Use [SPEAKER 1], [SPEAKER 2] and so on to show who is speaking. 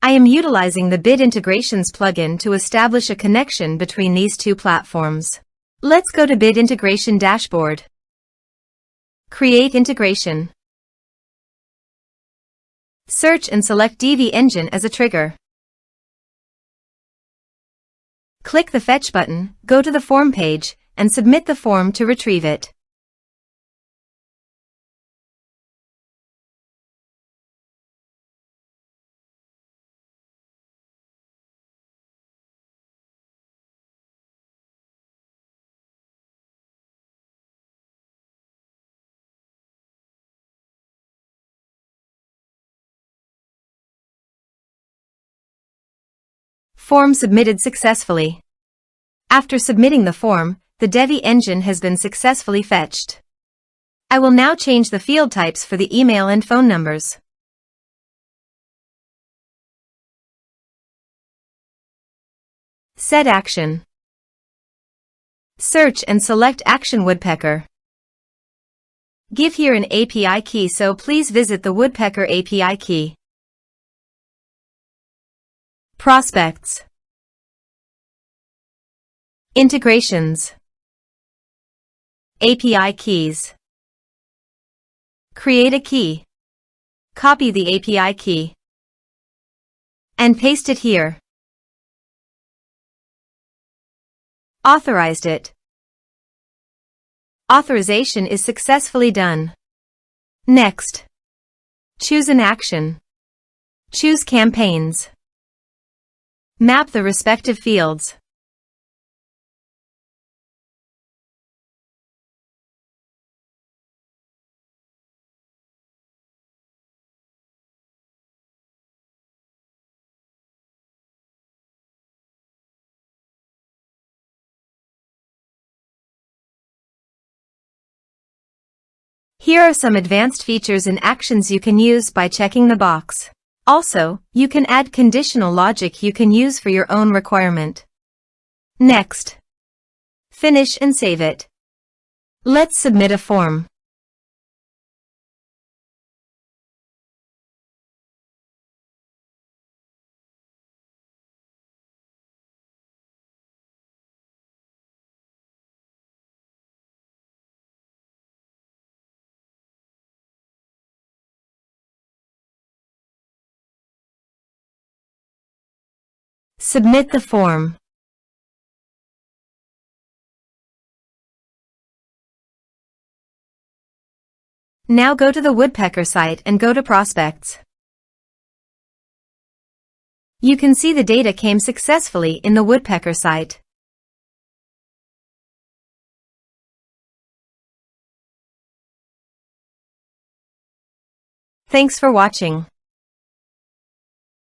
[SPEAKER 1] I am utilizing the Bid Integrations plugin to establish a connection between these two platforms. Let's go to Bid Integration Dashboard. Create integration. Search and select Divi Engine as a trigger. Click the Fetch button, go to the form page, and submit the form to retrieve it. Form submitted successfully. After submitting the form, the Divi engine has been successfully fetched. I will now change the field types for the email and phone numbers. Set action. Search and select Action Woodpecker. Give here an API key, so please visit the Woodpecker API key. Prospects. Integrations. API keys. Create a key. Copy the API key and paste it here. Authorized it. Authorization is successfully done. Next. Choose an action. Choose campaigns. Map the respective fields. Here are some advanced features and actions you can use by checking the box. Also, you can add conditional logic you can use for your own requirement. Next. Finish and save it. Let's submit a form. Submit the form. Now go to the Woodpecker site and go to Prospects. You can see the data came successfully in the Woodpecker site. Thanks for watching.